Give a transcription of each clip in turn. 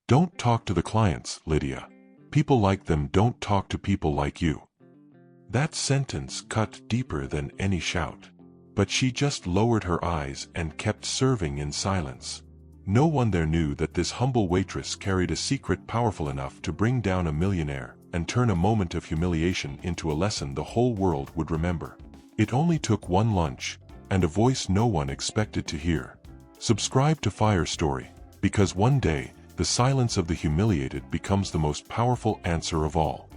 Don't talk to the clients, Lydia. People like them don't talk to people like you. That sentence cut deeper than any shout. But she just lowered her eyes and kept serving in silence. No one there knew that this humble waitress carried a secret powerful enough to bring down a millionaire and turn a moment of humiliation into a lesson the whole world would remember. It only took one lunch, and a voice no one expected to hear. Subscribe to Fire Story, because one day, the silence of the humiliated becomes the most powerful answer of all.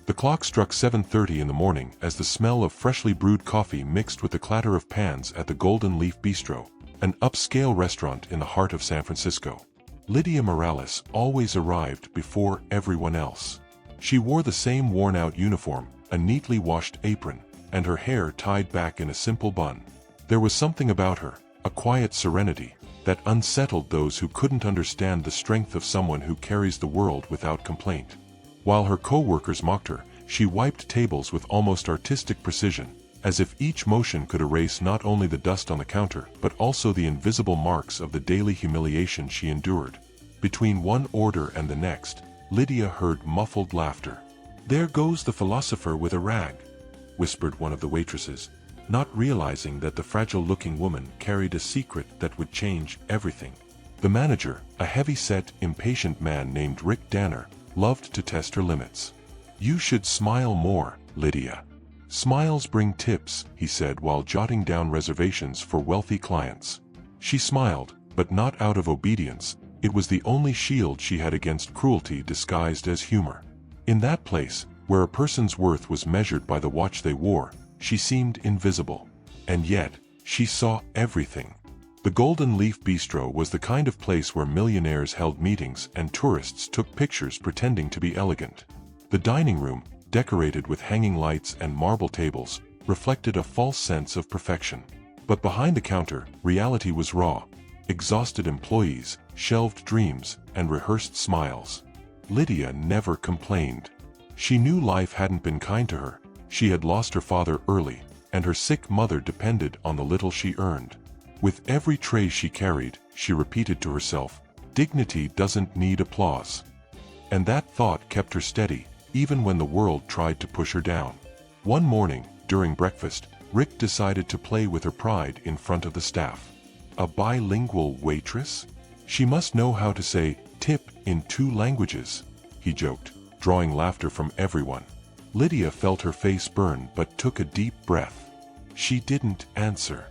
The clock struck 7:30 in the morning as the smell of freshly brewed coffee mixed with the clatter of pans at the Golden Leaf Bistro, an upscale restaurant in the heart of San Francisco. Lydia Morales always arrived before everyone else. She wore the same worn-out uniform, a neatly washed apron, and her hair tied back in a simple bun. There was something about her, a quiet serenity, that unsettled those who couldn't understand the strength of someone who carries the world without complaint. While her co-workers mocked her, she wiped tables with almost artistic precision, as if each motion could erase not only the dust on the counter but also the invisible marks of the daily humiliation she endured. Between one order and the next, Lydia heard muffled laughter. "There goes the philosopher with a rag," whispered one of the waitresses, not realizing that the fragile-looking woman carried a secret that would change everything. The manager, a heavy-set, impatient man named Rick Danner, loved to test her limits. "You should smile more, Lydia. Smiles bring tips," he said while jotting down reservations for wealthy clients. She smiled, but not out of obedience. It was the only shield she had against cruelty disguised as humor. In that place, where a person's worth was measured by the watch they wore, she seemed invisible. And yet, she saw everything. The Golden Leaf Bistro was the kind of place where millionaires held meetings and tourists took pictures pretending to be elegant. The dining room, decorated with hanging lights and marble tables, reflected a false sense of perfection. But behind the counter, reality was raw. Exhausted employees, shelved dreams, and rehearsed smiles. Lydia never complained. She knew life hadn't been kind to her. She had lost her father early, and her sick mother depended on the little she earned. With every tray she carried, she repeated to herself, "Dignity doesn't need applause." And that thought kept her steady, even when the world tried to push her down. One morning, during breakfast, Rick decided to play with her pride in front of the staff. A bilingual waitress? She must know how to say tip in 2 languages, he joked, drawing laughter from everyone. Lydia felt her face burn but took a deep breath. She didn't answer.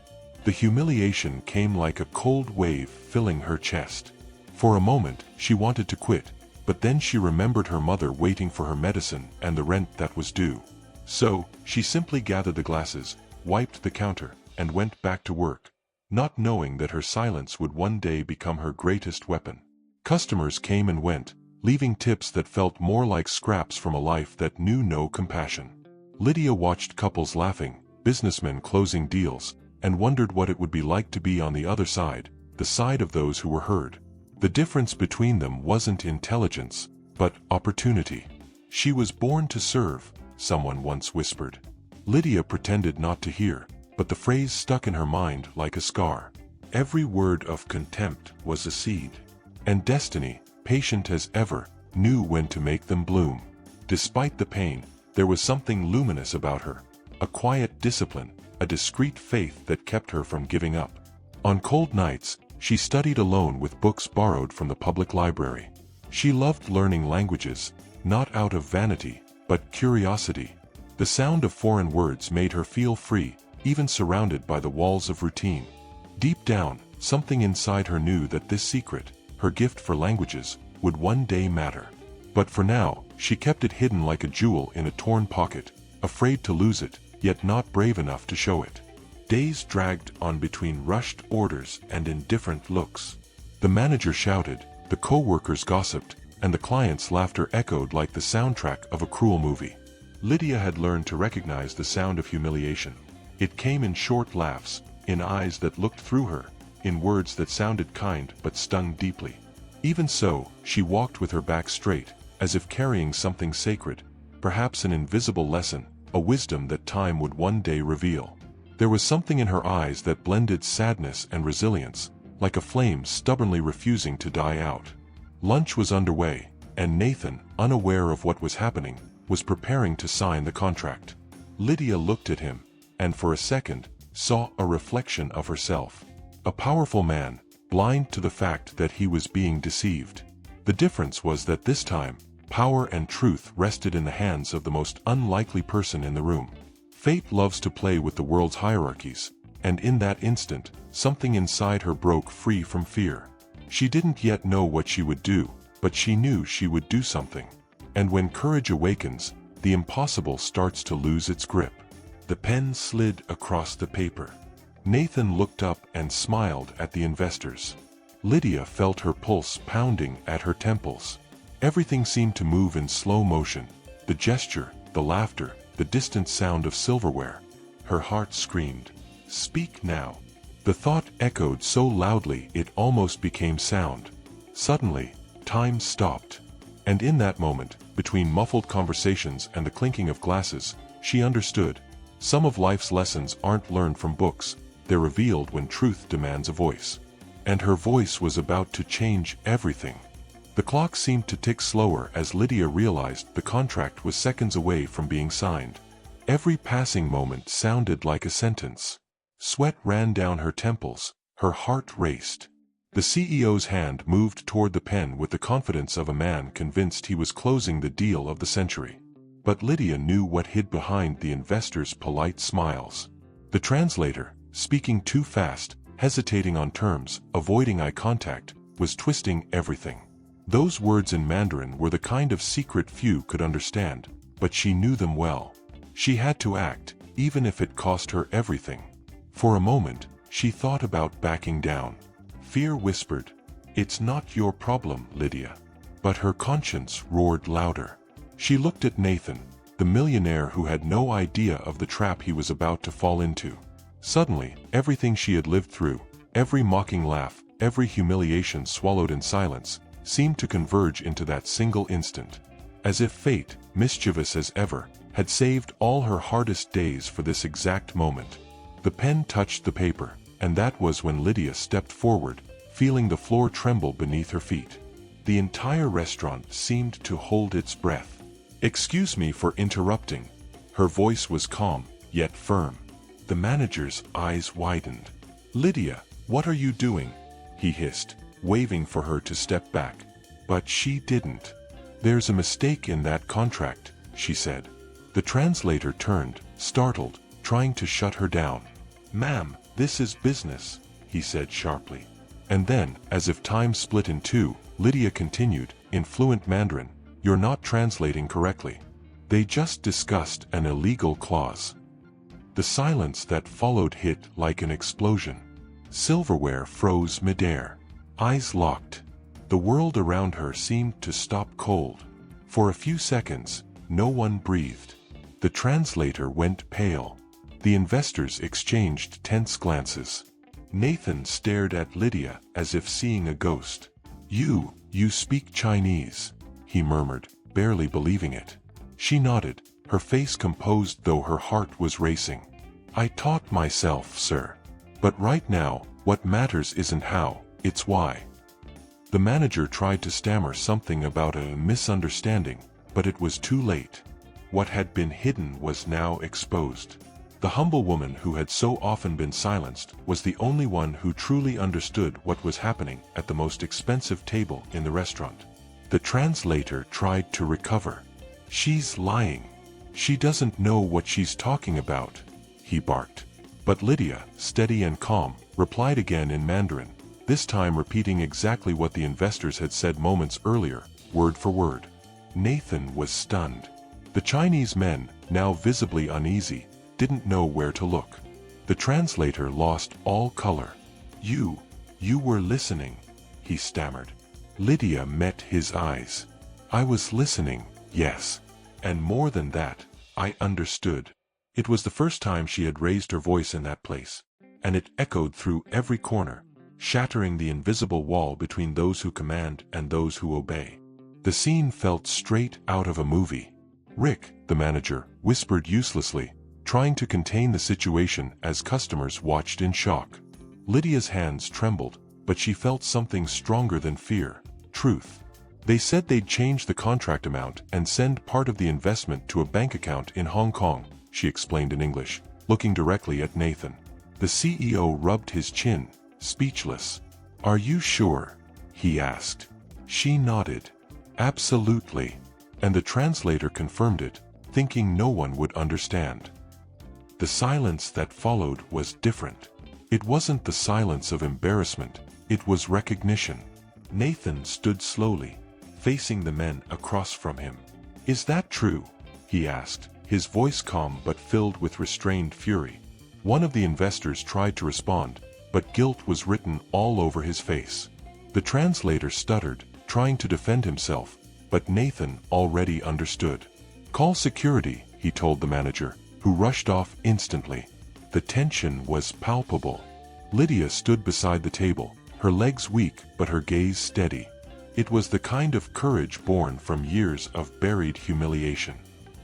The humiliation came like a cold wave filling her chest. For a moment, she wanted to quit, but then she remembered her mother waiting for her medicine and the rent that was due. So, she simply gathered the glasses, wiped the counter, and went back to work, not knowing that her silence would one day become her greatest weapon. Customers came and went, leaving tips that felt more like scraps from a life that knew no compassion. Lydia watched couples laughing, businessmen closing deals, and wondered what it would be like to be on the other side, the side of those who were heard. The difference between them wasn't intelligence, but opportunity. "She was born to serve," someone once whispered. Lydia pretended not to hear, but the phrase stuck in her mind like a scar. Every word of contempt was a seed. And destiny, patient as ever, knew when to make them bloom. Despite the pain, there was something luminous about her, a quiet discipline, a discreet faith that kept her from giving up. On cold nights, she studied alone with books borrowed from the public library. She loved learning languages, not out of vanity, but curiosity. The sound of foreign words made her feel free, even surrounded by the walls of routine. Deep down, something inside her knew that this secret, her gift for languages, would one day matter. But for now, she kept it hidden like a jewel in a torn pocket, afraid to lose it, yet not brave enough to show it. Days dragged on between rushed orders and indifferent looks. The manager shouted, the co-workers gossiped, and the clients' laughter echoed like the soundtrack of a cruel movie. Lydia had learned to recognize the sound of humiliation. It came in short laughs, in eyes that looked through her, in words that sounded kind but stung deeply. Even so, she walked with her back straight, as if carrying something sacred, perhaps an invisible lesson, a wisdom that time would one day reveal. There was something in her eyes that blended sadness and resilience, like a flame stubbornly refusing to die out. Lunch was underway, and Nathan, unaware of what was happening, was preparing to sign the contract. Lydia looked at him, and for a second, saw a reflection of herself. A powerful man, blind to the fact that he was being deceived. The difference was that this time, power and truth rested in the hands of the most unlikely person in the room. Fate loves to play with the world's hierarchies, and in that instant, something inside her broke free from fear. She didn't yet know what she would do, but she knew she would do something. And when courage awakens, the impossible starts to lose its grip. The pen slid across the paper. Nathan looked up and smiled at the investors. Lydia felt her pulse pounding at her temples. Everything seemed to move in slow motion. The gesture, the laughter, the distant sound of silverware. Her heart screamed, "Speak now." The thought echoed so loudly it almost became sound. Suddenly, time stopped. And in that moment, between muffled conversations and the clinking of glasses, she understood. Some of life's lessons aren't learned from books, they're revealed when truth demands a voice. And her voice was about to change everything. The clock seemed to tick slower as Lydia realized the contract was seconds away from being signed. Every passing moment sounded like a sentence. Sweat ran down her temples, her heart raced. The CEO's hand moved toward the pen with the confidence of a man convinced he was closing the deal of the century. But Lydia knew what hid behind the investors' polite smiles. The translator, speaking too fast, hesitating on terms, avoiding eye contact, was twisting everything. Those words in Mandarin were the kind of secret few could understand, but she knew them well. She had to act, even if it cost her everything. For a moment, she thought about backing down. Fear whispered, "It's not your problem, Lydia." But her conscience roared louder. She looked at Nathan, the millionaire who had no idea of the trap he was about to fall into. Suddenly, everything she had lived through, every mocking laugh, every humiliation swallowed in silence, seemed to converge into that single instant. As if fate, mischievous as ever, had saved all her hardest days for this exact moment. The pen touched the paper, and that was when Lydia stepped forward, feeling the floor tremble beneath her feet. The entire restaurant seemed to hold its breath. "Excuse me for interrupting." Her voice was calm, yet firm. The manager's eyes widened. "Lydia, what are you doing?" he hissed, waving for her to step back. But she didn't. "There's a mistake in that contract," she said. The translator turned, startled, trying to shut her down. "Ma'am, this is business," he said sharply. And then, as if time split in two, Lydia continued, in fluent Mandarin, "You're not translating correctly. They just discussed an illegal clause." The silence that followed hit like an explosion. Silverware froze midair. Eyes locked. The world around her seemed to stop cold. For a few seconds, no one breathed. The translator went pale. The investors exchanged tense glances. Nathan stared at Lydia as if seeing a ghost. You speak Chinese," he murmured, barely believing it. She nodded, her face composed though her heart was racing. "I taught myself, sir. But right now, what matters isn't how, it's why." The manager tried to stammer something about a misunderstanding, but it was too late. What had been hidden was now exposed. The humble woman who had so often been silenced was the only one who truly understood what was happening at the most expensive table in the restaurant. The translator tried to recover. "She's lying. She doesn't know what she's talking about," he barked. But Lydia, steady and calm, replied again in Mandarin, this time repeating exactly what the investors had said moments earlier, word for word. Nathan was stunned. The Chinese men, now visibly uneasy, didn't know where to look. The translator lost all color. You were listening," he stammered. Lydia met his eyes. "I was listening, yes. And more than that, I understood." It was the first time she had raised her voice in that place, and it echoed through every corner, shattering the invisible wall between those who command and those who obey. The scene felt straight out of a movie. "Rick," the manager, whispered uselessly, trying to contain the situation as customers watched in shock. Lydia's hands trembled, but she felt something stronger than fear, truth. They said they'd change the contract amount and send part of the investment to a bank account in Hong Kong, she explained in English, looking directly at Nathan. The CEO rubbed his chin, speechless. "Are you sure?" he asked. She nodded. "Absolutely." And the translator confirmed it, thinking no one would understand. The silence that followed was different. It wasn't the silence of embarrassment, it was recognition. Nathan stood slowly, facing the men across from him. "Is that true?" he asked, his voice calm but filled with restrained fury. One of the investors tried to respond, but guilt was written all over his face. The translator stuttered, trying to defend himself, but Nathan already understood. "Call security," he told the manager, who rushed off instantly. The tension was palpable. Lydia stood beside the table, her legs weak but her gaze steady. It was the kind of courage born from years of buried humiliation.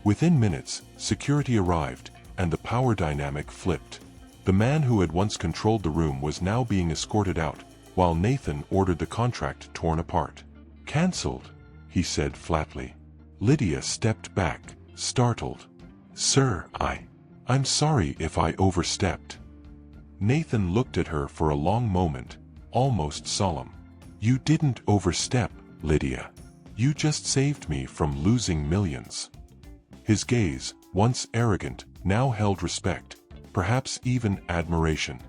Within minutes, security arrived, and the power dynamic flipped. The man who had once controlled the room was now being escorted out, while Nathan ordered the contract torn apart. "Cancelled," he said flatly. Lydia stepped back, startled. "Sir, I'm sorry if I overstepped." Nathan looked at her for a long moment, almost solemn. "You didn't overstep, Lydia. You just saved me from losing millions." His gaze, once arrogant, now held respect, perhaps even admiration.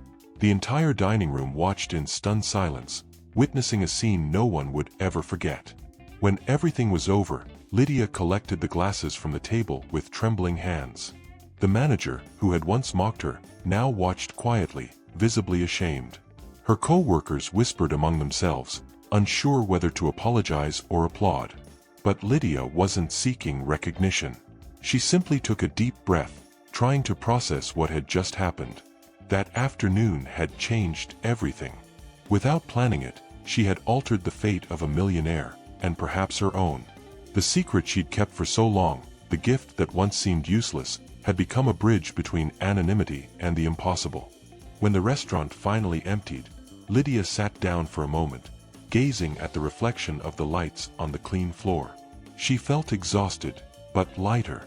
The entire dining room watched in stunned silence, witnessing a scene no one would ever forget. When everything was over, Lydia collected the glasses from the table with trembling hands. The manager, who had once mocked her, now watched quietly, visibly ashamed. Her co-workers whispered among themselves, unsure whether to apologize or applaud. But Lydia wasn't seeking recognition. She simply took a deep breath, trying to process what had just happened. That afternoon had changed everything. Without planning it, she had altered the fate of a millionaire, and perhaps her own. The secret she'd kept for so long, the gift that once seemed useless, had become a bridge between anonymity and the impossible. When the restaurant finally emptied, Lydia sat down for a moment, gazing at the reflection of the lights on the clean floor. She felt exhausted, but lighter.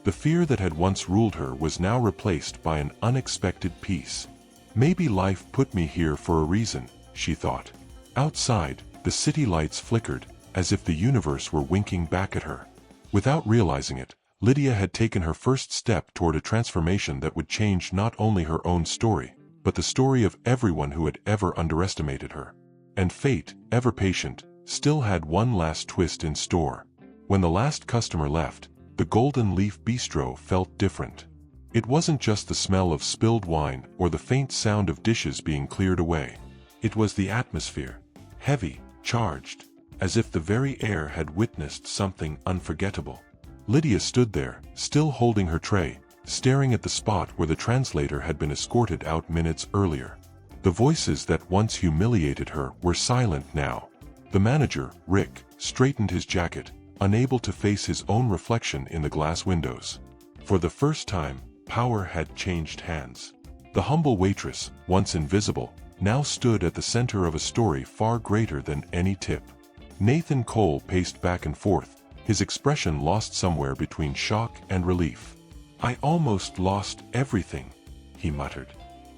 The fear that had once ruled her was now replaced by an unexpected peace. "Maybe life put me here for a reason," she thought. Outside, the city lights flickered, as if the universe were winking back at her. Without realizing it, Lydia had taken her first step toward a transformation that would change not only her own story, but the story of everyone who had ever underestimated her. And fate, ever patient, still had one last twist in store. When the last customer left, the Golden Leaf Bistro felt different. It wasn't just the smell of spilled wine or the faint sound of dishes being cleared away. It was the atmosphere, heavy, charged, as if the very air had witnessed something unforgettable. Lydia stood there, still holding her tray, staring at the spot where the translator had been escorted out minutes earlier. The voices that once humiliated her were silent now. The manager, Rick, straightened his jacket, unable to face his own reflection in the glass windows. For the first time, power had changed hands. The humble waitress, once invisible, now stood at the center of a story far greater than any tip. Nathan Cole paced back and forth, his expression lost somewhere between shock and relief. "I almost lost everything," he muttered.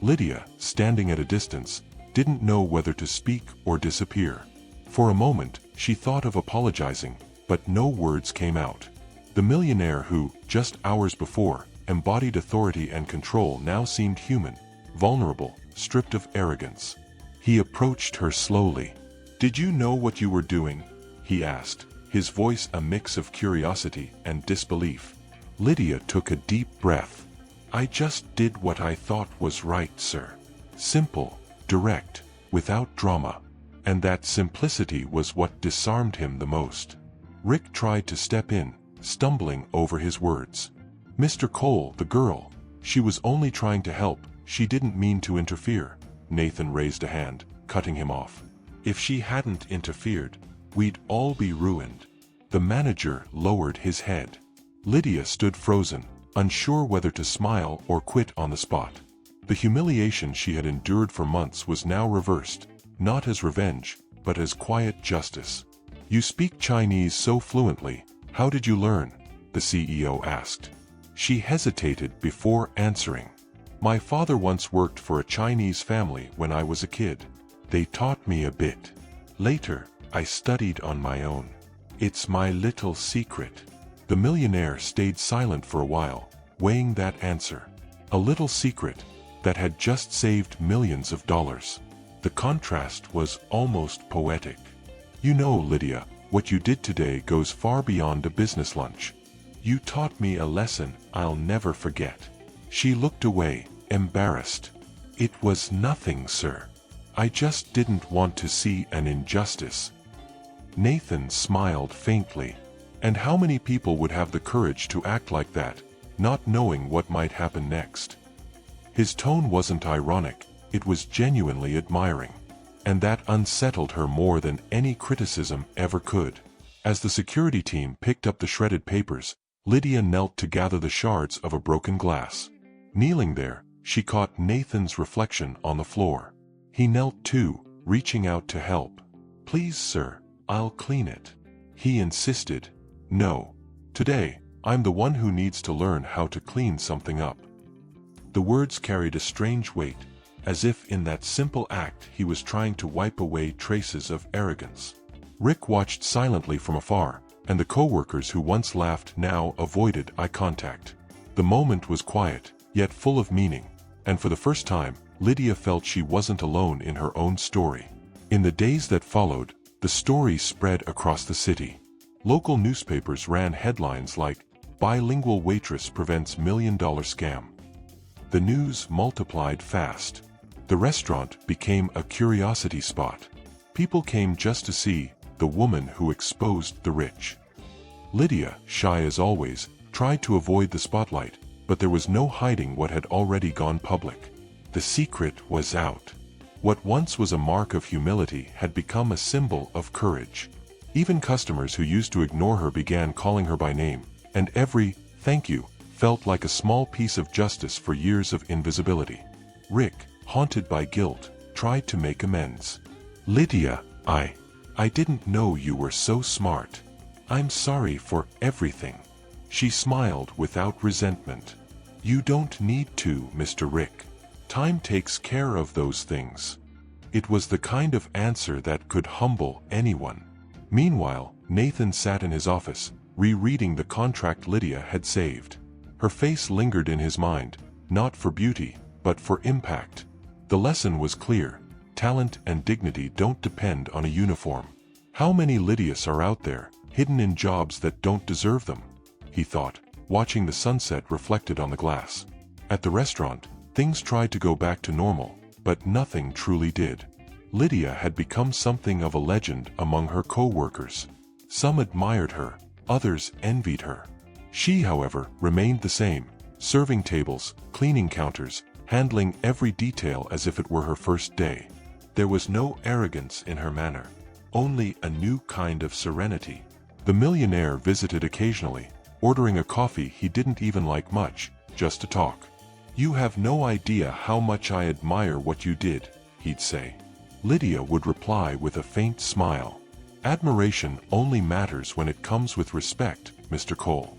Lydia, standing at a distance, didn't know whether to speak or disappear. For a moment, she thought of apologizing, but no words came out. The millionaire who, just hours before, embodied authority and control now seemed human, vulnerable, stripped of arrogance. He approached her slowly. "Did you know what you were doing?" he asked, his voice a mix of curiosity and disbelief. Lydia took a deep breath. "I just did what I thought was right, sir." Simple, direct, without drama. And that simplicity was what disarmed him the most. Rick tried to step in, stumbling over his words. "Mr. Cole, the girl. She was only trying to help, she didn't mean to interfere." Nathan raised a hand, cutting him off. "If she hadn't interfered, we'd all be ruined." The manager lowered his head. Lydia stood frozen, unsure whether to smile or quit on the spot. The humiliation she had endured for months was now reversed, not as revenge, but as quiet justice. You speak Chinese so fluently, how did you learn? The CEO asked. She hesitated before answering. My father once worked for a Chinese family when I was a kid. They taught me a bit. Later, I studied on my own. It's my little secret. The millionaire stayed silent for a while, weighing that answer. A little secret that had just saved millions of dollars. The contrast was almost poetic. You know, Lydia, what you did today goes far beyond a business lunch. You taught me a lesson I'll never forget. She looked away, embarrassed. It was nothing, sir. I just didn't want to see an injustice. Nathan smiled faintly. And how many people would have the courage to act like that, not knowing what might happen next? His tone wasn't ironic, it was genuinely admiring. And that unsettled her more than any criticism ever could. As the security team picked up the shredded papers, Lydia knelt to gather the shards of a broken glass. Kneeling there, she caught Nathan's reflection on the floor. He knelt too, reaching out to help. Please, sir, I'll clean it. He insisted. No. Today, I'm the one who needs to learn how to clean something up. The words carried a strange weight, as if in that simple act he was trying to wipe away traces of arrogance. Rick watched silently from afar, and the co-workers who once laughed now avoided eye contact. The moment was quiet, yet full of meaning, and for the first time, Lydia felt she wasn't alone in her own story. In the days that followed, the story spread across the city. Local newspapers ran headlines like, "Bilingual Waitress Prevents $1 Million Scam." The news multiplied fast. The restaurant became a curiosity spot. People came just to see the woman who exposed the rich. Lydia, shy as always, tried to avoid the spotlight, but there was no hiding what had already gone public. The secret was out. What once was a mark of humility had become a symbol of courage. Even customers who used to ignore her began calling her by name, and every "thank you" felt like a small piece of justice for years of invisibility. Rick, haunted by guilt, tried to make amends. Lydia, I didn't know you were so smart. I'm sorry for everything. She smiled without resentment. You don't need to, Mr. Rick. Time takes care of those things. It was the kind of answer that could humble anyone. Meanwhile, Nathan sat in his office, rereading the contract Lydia had saved. Her face lingered in his mind, not for beauty, but for impact. The lesson was clear. Talent and dignity don't depend on a uniform. How many Lydias are out there, hidden in jobs that don't deserve them? He thought, watching the sunset reflected on the glass. At the restaurant, things tried to go back to normal, but nothing truly did. Lydia had become something of a legend among her co-workers. Some admired her, others envied her. She, however, remained the same, serving tables, cleaning counters, handling every detail as if it were her first day. There was no arrogance in her manner, only a new kind of serenity. The millionaire visited occasionally, ordering a coffee he didn't even like much, just to talk. You have no idea how much I admire what you did, he'd say. Lydia would reply with a faint smile. Admiration only matters when it comes with respect, Mr. Cole.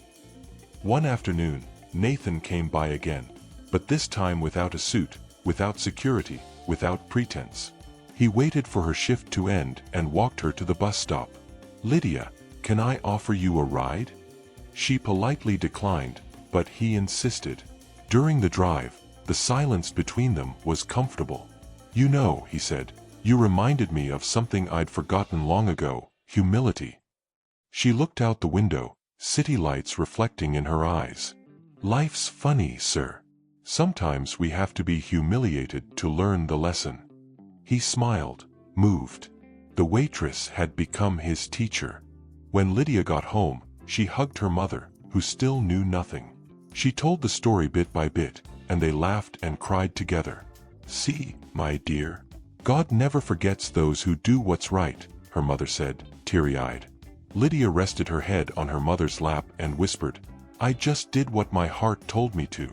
One afternoon, Nathan came by again, but this time without a suit, without security, without pretense. He waited for her shift to end and walked her to the bus stop. Lydia, can I offer you a ride? She politely declined, but he insisted. During the drive, the silence between them was comfortable. You know, he said, you reminded me of something I'd forgotten long ago, humility. She looked out the window, city lights reflecting in her eyes. Life's funny, sir. Sometimes we have to be humiliated to learn the lesson. He smiled, moved. The waitress had become his teacher. When Lydia got home, she hugged her mother, who still knew nothing. She told the story bit by bit, and they laughed and cried together. See, my dear, God never forgets those who do what's right, her mother said, teary-eyed. Lydia rested her head on her mother's lap and whispered, I just did what my heart told me to.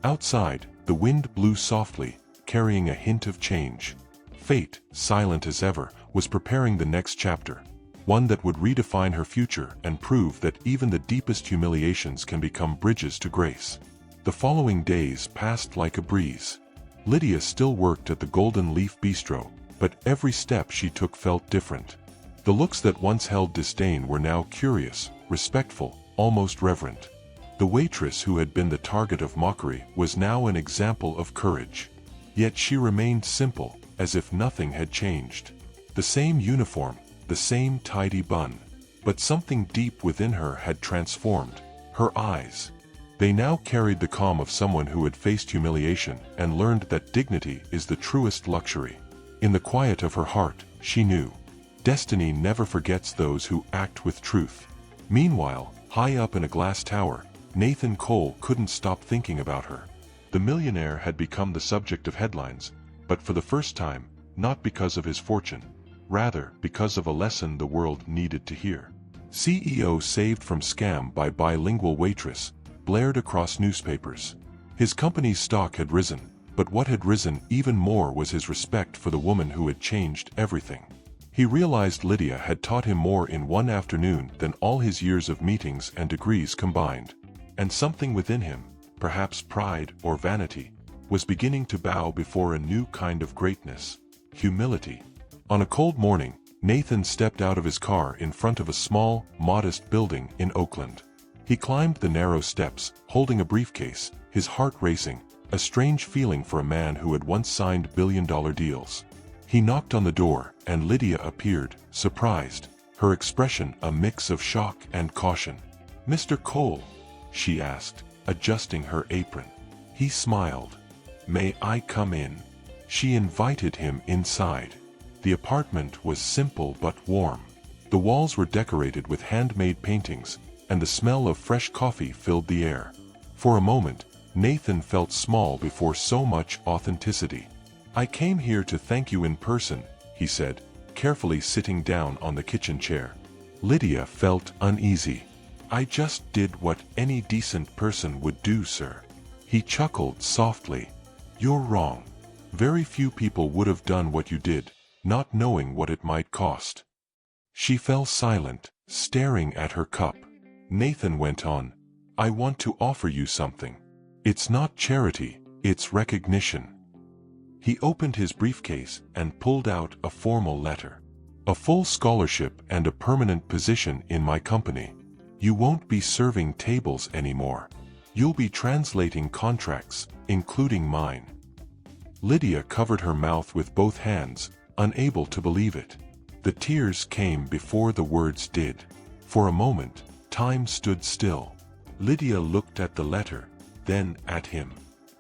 Outside, the wind blew softly, carrying a hint of change. Fate, silent as ever, was preparing the next chapter. one that would redefine her future and prove that even the deepest humiliations can become bridges to grace. The following days passed like a breeze. Lydia still worked at the Golden Leaf Bistro, but every step she took felt different. The looks that once held disdain were now curious, respectful, almost reverent. The waitress who had been the target of mockery was now an example of courage. Yet she remained simple, as if nothing had changed. The same uniform, the same tidy bun. But something deep within her had transformed. Her eyes. They now carried the calm of someone who had faced humiliation and learned that dignity is the truest luxury. In the quiet of her heart, she knew. Destiny never forgets those who act with truth. Meanwhile, high up in a glass tower, Nathan Cole couldn't stop thinking about her. The millionaire had become the subject of headlines, but for the first time, not because of his fortune. Rather, because of a lesson the world needed to hear. CEO saved from scam by bilingual waitress, blared across newspapers. His company's stock had risen, but what had risen even more was his respect for the woman who had changed everything. He realized Lydia had taught him more in one afternoon than all his years of meetings and degrees combined. And something within him, perhaps pride or vanity, was beginning to bow before a new kind of greatness: humility. On a cold morning, Nathan stepped out of his car in front of a small, modest building in Oakland. He climbed the narrow steps, holding a briefcase, his heart racing, a strange feeling for a man who had once signed billion-dollar deals. He knocked on the door, and Lydia appeared, surprised, her expression a mix of shock and caution. "Mr. Cole?" she asked, adjusting her apron. He smiled. "May I come in?" She invited him inside. The apartment was simple but warm. The walls were decorated with handmade paintings, and the smell of fresh coffee filled the air. For a moment, Nathan felt small before so much authenticity. "I came here to thank you in person," he said, carefully sitting down on the kitchen chair. Lydia felt uneasy. "I just did what any decent person would do, sir." He chuckled softly. "You're wrong. Very few people would have done what you did, not knowing what it might cost." She fell silent, staring at her cup. Nathan went on, "I want to offer you something. It's not charity, it's recognition." He opened his briefcase and pulled out a formal letter. "A full scholarship and a permanent position in my company. You won't be serving tables anymore. You'll be translating contracts, including mine." Lydia covered her mouth with both hands, unable to believe it. The tears came before the words did. For a moment, time stood still. Lydia looked at the letter, then at him.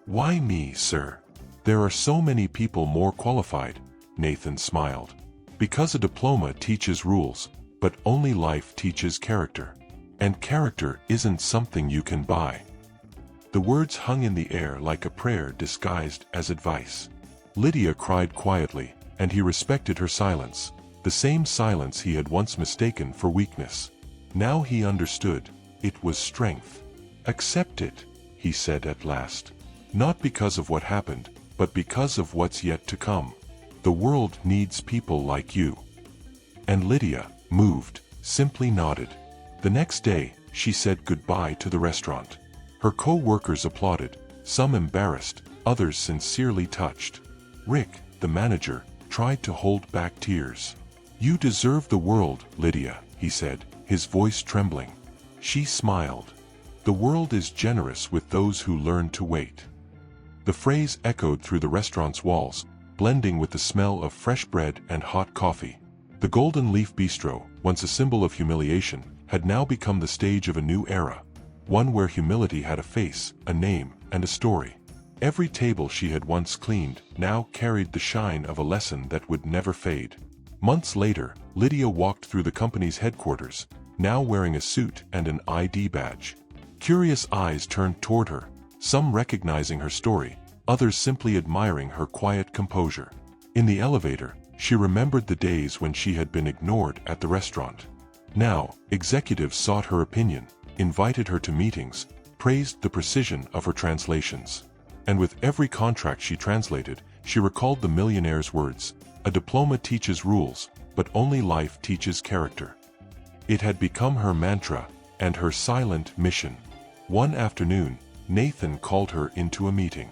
"Why me, sir? There are so many people more qualified," Nathan smiled. "Because a diploma teaches rules, but only life teaches character. And character isn't something you can buy." The words hung in the air like a prayer disguised as advice. Lydia cried quietly, and he respected her silence, the same silence he had once mistaken for weakness. Now he understood. It was strength. "Accept it," he said at last. "Not because of what happened, but because of what's yet to come. The world needs people like you." And Lydia, moved, simply nodded. The next day, she said goodbye to the restaurant. Her co-workers applauded, some embarrassed, others sincerely touched. Rick, the manager, tried to hold back tears. "You deserve the world, Lydia," he said, his voice trembling. She smiled. "The world is generous with those who learn to wait." The phrase echoed through the restaurant's walls, blending with the smell of fresh bread and hot coffee. The Golden Leaf Bistro, once a symbol of humiliation, had now become the stage of a new era, one where humility had a face, a name, and a story. Every table she had once cleaned now carried the shine of a lesson that would never fade. Months later, Lydia walked through the company's headquarters, now wearing a suit and an ID badge. Curious eyes turned toward her, some recognizing her story, others simply admiring her quiet composure. In the elevator, she remembered the days when she had been ignored at the restaurant. Now, executives sought her opinion, invited her to meetings, praised the precision of her translations. And with every contract she translated, she recalled the millionaire's words: "A diploma teaches rules, but only life teaches character. It had become her mantra, and her silent mission. One afternoon, Nathan called her into a meeting.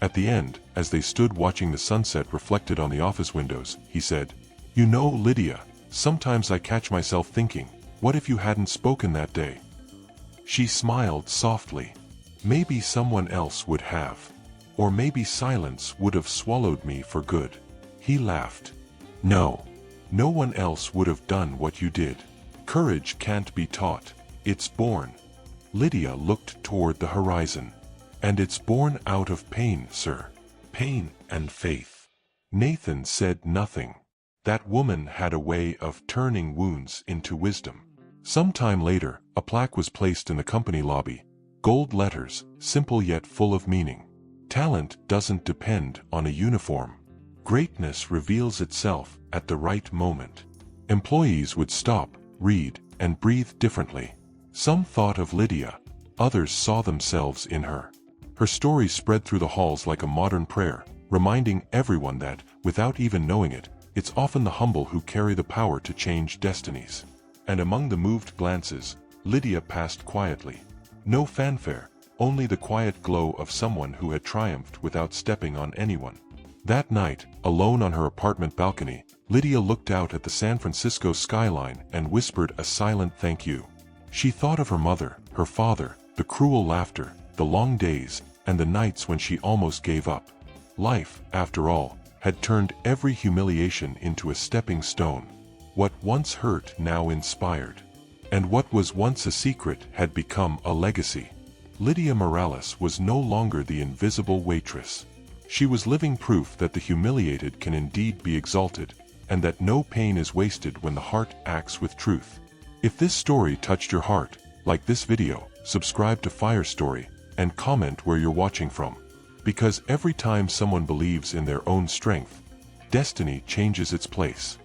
At the end, as they stood watching the sunset reflected on the office windows, he said, "You know, Lydia, sometimes I catch myself thinking, what if you hadn't spoken that day?" She smiled softly. "Maybe someone else would have. Or maybe silence would have swallowed me for good." He laughed. "No. No one else would have done what you did. Courage can't be taught. It's born." Lydia looked toward the horizon. "And it's born out of pain, sir. Pain and faith." Nathan said nothing. That woman had a way of turning wounds into wisdom. Some time later, a plaque was placed in the company lobby. Gold letters, simple yet full of meaning. "Talent doesn't depend on a uniform. Greatness reveals itself at the right moment." Employees would stop, read, and breathe differently. Some thought of Lydia. Others saw themselves in her. Her story spread through the halls like a modern prayer, reminding everyone that, without even knowing it, it's often the humble who carry the power to change destinies. And among the moved glances, Lydia passed quietly. No fanfare, only the quiet glow of someone who had triumphed without stepping on anyone. That night, alone on her apartment balcony, Lydia looked out at the San Francisco skyline and whispered a silent thank you. She thought of her mother, her father, the cruel laughter, the long days, and the nights when she almost gave up. Life, after all, had turned every humiliation into a stepping stone. What once hurt now inspired. And what was once a secret had become a legacy. Lydia Morales was no longer the invisible waitress. She was living proof that the humiliated can indeed be exalted, and that no pain is wasted when the heart acts with truth. If this story touched your heart, like this video, subscribe to Fire Story, and comment where you're watching from. Because every time someone believes in their own strength, destiny changes its place.